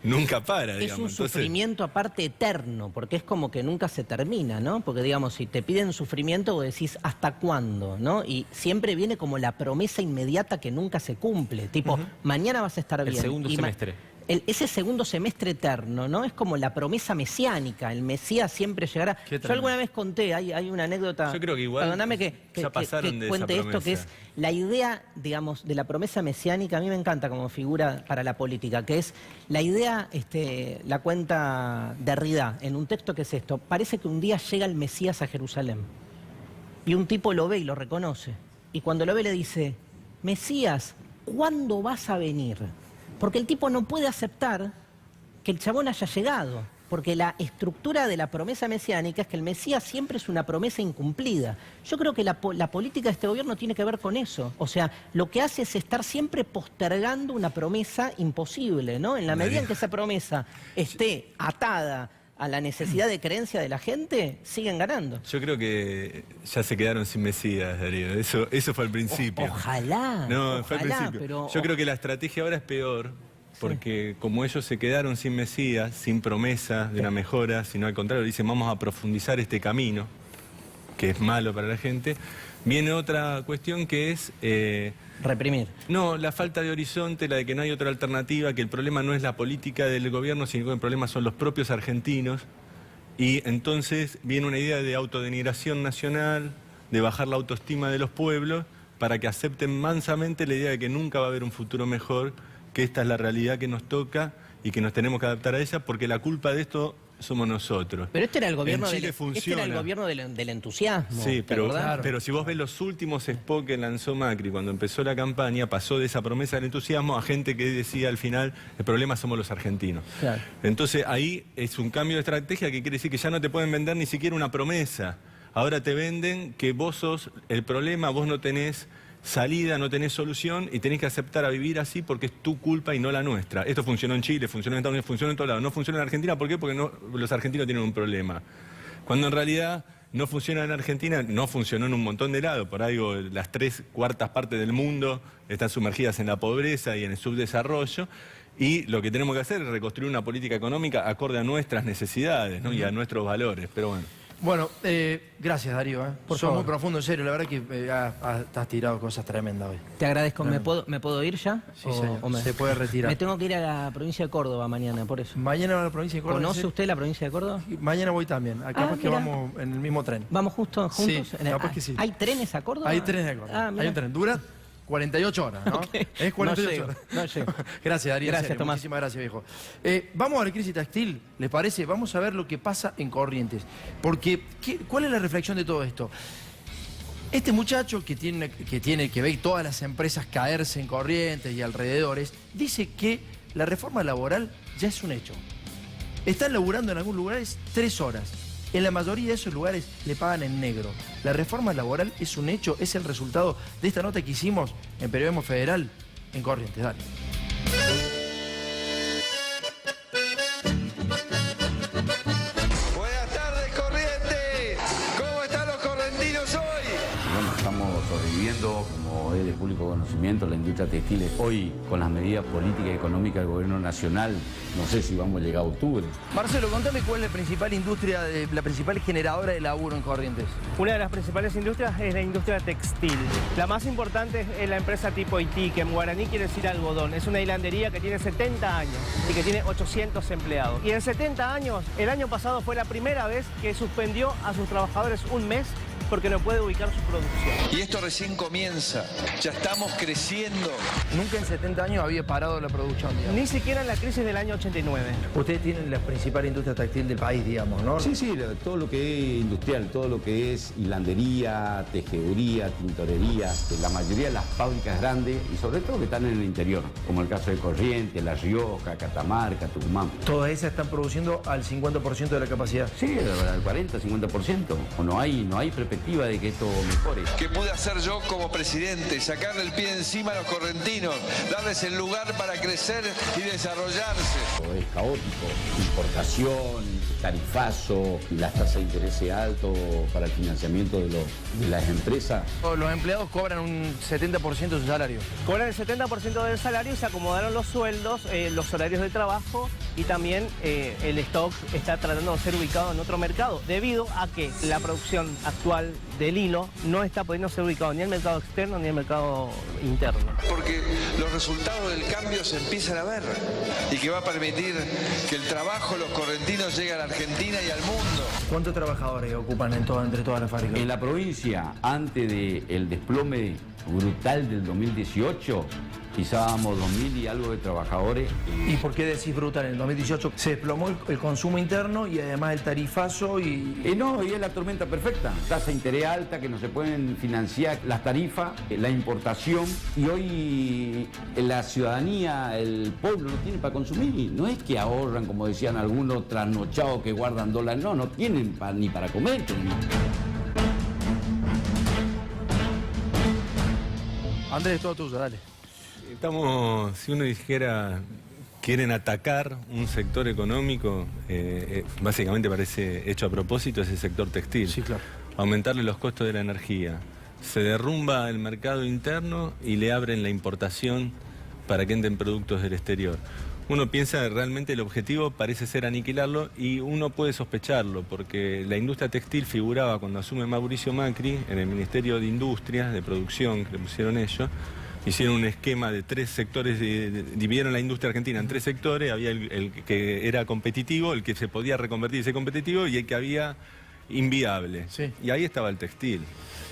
nunca para, digamos. Es un sufrimiento aparte eterno, porque es como que nunca se termina, ¿no? Porque, digamos, si te piden sufrimiento, vos decís, ¿hasta cuándo? ¿No? Y siempre viene como la promesa inmediata que nunca se cumple. Tipo, mañana vas a estar bien. El segundo semestre. Ese segundo semestre eterno, ¿no? Es como la promesa mesiánica. El Mesías siempre llegará. Yo alguna vez conté, hay una anécdota. Yo creo que igual perdóname que cuente esto, que es la idea, digamos, de la promesa mesiánica. A mí me encanta como figura para la política, que es la idea, la cuenta Derrida en un texto que es esto. Parece que un día llega el Mesías a Jerusalén y un tipo lo ve y lo reconoce. Y cuando lo ve le dice, Mesías, ¿cuándo vas a venir? Porque el tipo no puede aceptar que el chabón haya llegado. Porque la estructura de la promesa mesiánica es que el Mesías siempre es una promesa incumplida. Yo creo que la política de este gobierno tiene que ver con eso. O sea, lo que hace es estar siempre postergando una promesa imposible, ¿no? En la medida en que esa promesa esté atada a la necesidad de creencia de la gente, siguen ganando. Yo creo que ya se quedaron sin Mesías, Darío. Eso fue al principio. Ojalá. No, fue al principio. Pero... Yo creo que la estrategia ahora es peor, porque como ellos se quedaron sin Mesías, sin promesa de una mejora, sino al contrario, dicen vamos a profundizar este camino, que es malo para la gente, viene otra cuestión que es... reprimir. No, la falta de horizonte, la de que no hay otra alternativa, que el problema no es la política del gobierno, sino que el problema son los propios argentinos. Y entonces viene una idea de autodenigración nacional, de bajar la autoestima de los pueblos, para que acepten mansamente la idea de que nunca va a haber un futuro mejor, que esta es la realidad que nos toca y que nos tenemos que adaptar a ella, porque la culpa de esto somos nosotros. Pero este era el gobierno, del entusiasmo. Sí, pero si vos ves los últimos spots que lanzó Macri cuando empezó la campaña, pasó de esa promesa del entusiasmo a gente que decía al final, el problema somos los argentinos. Claro. Entonces ahí es un cambio de estrategia que quiere decir que ya no te pueden vender ni siquiera una promesa. Ahora te venden que vos sos el problema, vos no tenés salida, no tenés solución y tenés que aceptar a vivir así porque es tu culpa y no la nuestra. Esto funcionó en Chile, funcionó en Estados Unidos, funcionó en todos lados. No funciona en Argentina, ¿por qué? Porque los argentinos tienen un problema. Cuando en realidad no funciona en Argentina, no funcionó en un montón de lados. Por algo las 3/4 partes del mundo están sumergidas en la pobreza y en el subdesarrollo. Y lo que tenemos que hacer es reconstruir una política económica acorde a nuestras necesidades, ¿no? Y a nuestros valores. Pero bueno. Bueno, gracias Darío. Sos muy profundo, en serio. La verdad que has tirado cosas tremendas hoy. Te agradezco. ¿Me puedo ir ya? Sí, señor. Se puede retirar. Me tengo que ir a la provincia de Córdoba mañana, por eso. ¿Mañana a la provincia de Córdoba? ¿Conoce usted la provincia de Córdoba? Mañana voy también. Acá que vamos en el mismo tren. ¿Vamos juntos? Sí, capaz que sí. ¿Hay trenes a Córdoba? Hay trenes a Córdoba. Hay un tren. Dura 48 horas, ¿no? Okay. Es 48 horas. No llego. Gracias, Darío. Gracias, Tomás. Muchísimas gracias, viejo. Vamos a la crisis textil, ¿les parece? Vamos a ver lo que pasa en Corrientes. Porque, ¿cuál es la reflexión de todo esto? Este muchacho que ve todas las empresas caerse en Corrientes y alrededores, dice que la reforma laboral ya es un hecho. Están laburando en algunos lugares 3 horas. En la mayoría de esos lugares le pagan en negro. La reforma laboral es un hecho, es el resultado de esta nota que hicimos en Periodismo Federal en Corrientes. Dale. Buenas tardes, Corrientes. ¿Cómo están los correntinos hoy? Bueno, estamos sobreviviendo, como es de público conocimiento, la industria textil hoy con las medidas políticas y económicas del gobierno nacional. No sé si vamos a llegar a octubre. Marcelo, contame cuál es la principal industria, la principal generadora de laburo en Corrientes. Una de las principales industrias es la industria textil. La más importante es la empresa tipo Iti, que en guaraní quiere decir algodón. Es una hilandería que tiene 70 años y que tiene 800 empleados. Y en 70 años, el año pasado fue la primera vez que suspendió a sus trabajadores un mes porque no puede ubicar su producción. Y esto recién comienza, ya estamos creciendo. Nunca en 70 años había parado la producción, digamos. Ni siquiera en la crisis del año 89. Ustedes tienen la principal industria textil del país, digamos, ¿no? Sí, todo lo que es industrial, todo lo que es hilandería, tejeduría, tintorería, la mayoría de las fábricas grandes y sobre todo que están en el interior, como el caso de Corrientes, La Rioja, Catamarca, Tucumán. Todas esas están produciendo al 50% de la capacidad. Sí, al 40, 50%. O no hay perspectiva de que esto mejore. ¿Qué pude hacer yo como presidente? Sacarle el pie encima a los correntinos, darles el lugar para crecer y desarrollarse. Es caótico, importación, tarifazo, las tasas de interés alto para el financiamiento de las empresas. Los empleados cobran un 70% de su salario. Cobran el 70% del salario y se acomodaron los sueldos, los horarios de trabajo y también el stock está tratando de ser ubicado en otro mercado debido a que la producción actual del hilo no está pudiendo ser ubicado ni en el mercado externo ni en el mercado interno. Porque los resultados del cambio se empiezan a ver y que va a permitir que el trabajo de los correntinos llegue a la Argentina y al mundo. ¿Cuántos trabajadores ocupan entre todas las fábricas? En la provincia, antes del desplome brutal del 2018, pisábamos 2.000 y algo de trabajadores. ¿Y por qué decís brutal? En el 2018 se desplomó el consumo interno y además el tarifazo y... No, y es la tormenta perfecta. Tasa de interés alta, que no se pueden financiar las tarifas, la importación, y hoy la ciudadanía, el pueblo no tiene para consumir. No es que ahorran, como decían algunos trasnochados que guardan dólares, no tienen ni para comer. Andrés, todo tuyo, dale. Estamos, si uno dijera, quieren atacar un sector económico, básicamente parece hecho a propósito, es el sector textil. Sí, claro. Aumentarle los costos de la energía. Se derrumba el mercado interno y le abren la importación para que entren productos del exterior. Uno piensa que realmente el objetivo parece ser aniquilarlo y uno puede sospecharlo, porque la industria textil figuraba cuando asume Mauricio Macri en el Ministerio de Industria, de Producción, que le pusieron ellos. Hicieron un esquema de 3 sectores, dividieron la industria argentina en 3 sectores, había el que era competitivo, el que se podía reconvertir y ser competitivo, y el que había inviable. Sí. Y ahí estaba el textil.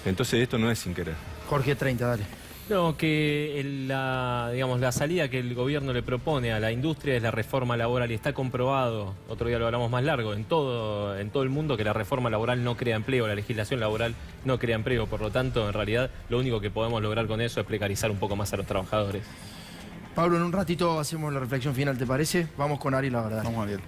Entonces esto no es sin querer. Jorge, 30, dale. No, que la salida que el gobierno le propone a la industria es la reforma laboral y está comprobado, otro día lo hablamos más largo, en todo el mundo que la reforma laboral no crea empleo, la legislación laboral no crea empleo, por lo tanto, en realidad, lo único que podemos lograr con eso es precarizar un poco más a los trabajadores. Pablo, en un ratito hacemos la reflexión final, ¿te parece? Vamos con Ari, la verdad. Vamos, Ariel.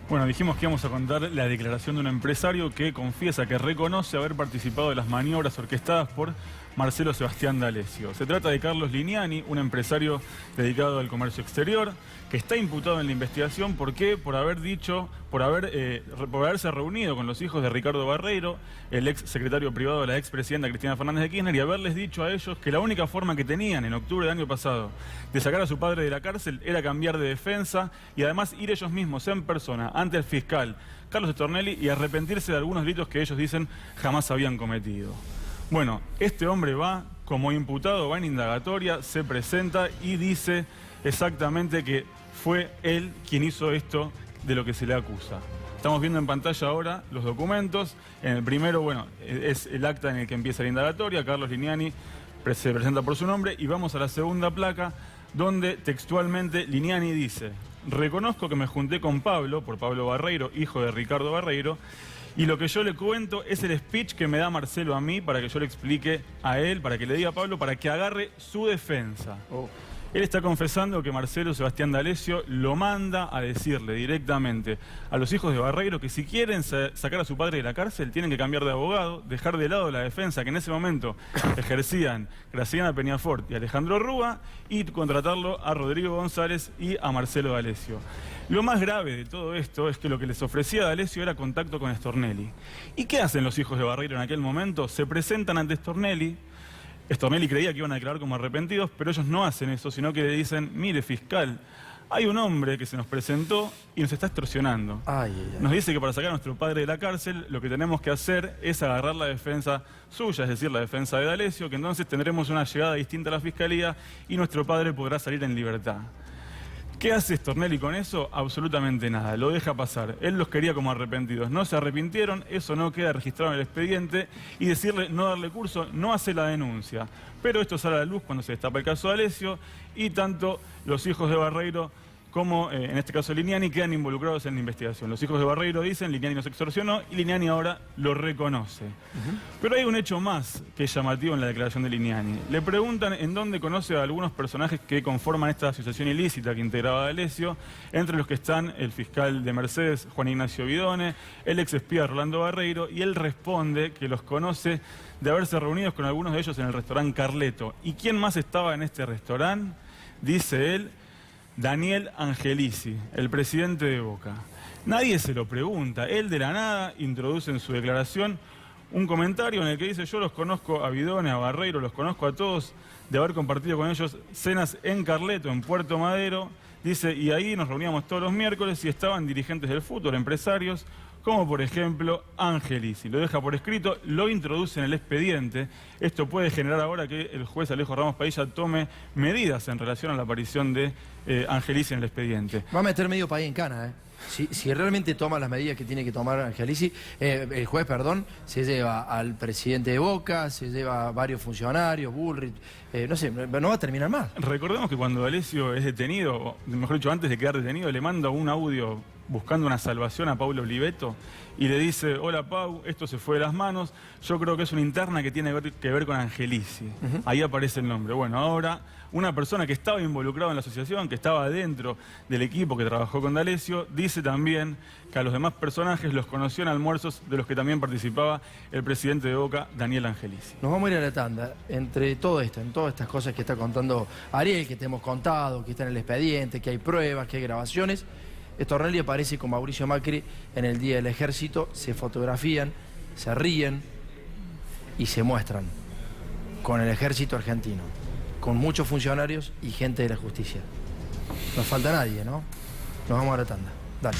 Bueno, dijimos que íbamos a contar la declaración de un empresario que confiesa que reconoce haber participado de las maniobras orquestadas por Marcelo Sebastián D'Alessio. Se trata de Carlos Liniani, un empresario dedicado al comercio exterior, que está imputado en la investigación. ¿Por qué? Por haberse reunido con los hijos de Ricardo Barreiro, el ex secretario privado de la expresidenta Cristina Fernández de Kirchner, y haberles dicho a ellos que la única forma que tenían en octubre del año pasado de sacar a su padre de la cárcel era cambiar de defensa y además ir ellos mismos en persona ante el fiscal Carlos Stornelli y arrepentirse de algunos delitos que ellos dicen jamás habían cometido. Bueno, este hombre va como imputado, va en indagatoria, se presenta y dice exactamente que fue él quien hizo esto de lo que se le acusa. Estamos viendo en pantalla ahora los documentos. En el primero, bueno, es el acta en el que empieza la indagatoria. Carlos Liniani se presenta por su nombre y vamos a la segunda placa donde textualmente Liniani dice: reconozco que me junté con Pablo, por Pablo Barreiro, hijo de Ricardo Barreiro, y lo que yo le cuento es el speech que me da Marcelo a mí para que yo le explique a él, para que le diga a Pablo, para que agarre su defensa. Él está confesando que Marcelo Sebastián D'Alessio lo manda a decirle directamente a los hijos de Barreiro que si quieren sacar a su padre de la cárcel tienen que cambiar de abogado, dejar de lado la defensa que en ese momento ejercían Graciana Peñafort y Alejandro Rúa y contratarlo a Rodrigo González y a Marcelo D'Alessio. Lo más grave de todo esto es que lo que les ofrecía D'Alessio era contacto con Stornelli. ¿Y qué hacen los hijos de Barreiro en aquel momento? Se presentan ante Stornelli. Stornelli creía que iban a declarar como arrepentidos, pero ellos no hacen eso, sino que le dicen: mire, fiscal, hay un hombre que se nos presentó y nos está extorsionando. Nos dice que para sacar a nuestro padre de la cárcel lo que tenemos que hacer es agarrar la defensa suya, es decir, la defensa de D'Alessio, que entonces tendremos una llegada distinta a la fiscalía y nuestro padre podrá salir en libertad. ¿Qué hace Stornelli con eso? Absolutamente nada, lo deja pasar. Él los quería como arrepentidos. No se arrepintieron, eso no queda registrado en el expediente y decirle no darle curso no hace la denuncia. Pero esto sale a la luz cuando se destapa el caso de Alessio y tanto los hijos de Barreiro como en este caso Liniani quedan involucrados en la investigación. Los hijos de Barreiro dicen Liniani nos extorsionó y Liniani ahora lo reconoce. Pero hay un hecho más que es llamativo en la declaración de Liniani. Le preguntan en dónde conoce a algunos personajes que conforman esta asociación ilícita que integraba Alessio, entre los que están el fiscal de Mercedes, Juan Ignacio Vidone, el ex espía Rolando Barreiro, y él responde que los conoce de haberse reunido con algunos de ellos en el restaurante Carleto. ¿Y quién más estaba en este restaurante? Dice él, Daniel Angelici, el presidente de Boca. Nadie se lo pregunta. Él de la nada introduce en su declaración un comentario en el que dice: yo los conozco a Vidone, a Barreiro, los conozco a todos de haber compartido con ellos cenas en Carleto, en Puerto Madero. Dice, y ahí nos reuníamos todos los miércoles y estaban dirigentes del fútbol, empresarios, como por ejemplo Angelici. Lo deja por escrito, lo introduce en el expediente. Esto puede generar ahora que el juez Alejo Ramos Padilla tome medidas en relación a la aparición de Angelici en el expediente. Va a meter medio país en cana, ¿eh? Si realmente toma las medidas que tiene que tomar Angelici, el juez, se lleva al presidente de Boca, se lleva a varios funcionarios, Bullrich, no sé, no va a terminar más. Recordemos que cuando Alessio es detenido, o mejor dicho, antes de quedar detenido, le manda un audio buscando una salvación a Paulo Oliveto y le dice: hola Pau, esto se fue de las manos, yo creo que es una interna que tiene que ver con Angelici. Ahí aparece el nombre. Bueno, ahora una persona que estaba involucrada en la asociación, que estaba dentro del equipo que trabajó con D'Alessio, dice también que a los demás personajes los conoció en almuerzos de los que también participaba el presidente de Boca, Daniel Angelici. Nos vamos a ir a la tanda. Entre todo esto, en todas estas cosas que está contando Ariel, que te hemos contado, que está en el expediente, que hay pruebas, que hay grabaciones, Stornelli aparece con Mauricio Macri en el Día del Ejército, se fotografían, se ríen y se muestran con el ejército argentino, con muchos funcionarios y gente de la justicia. Nos falta nadie, ¿no? Nos vamos a la tanda. Dale.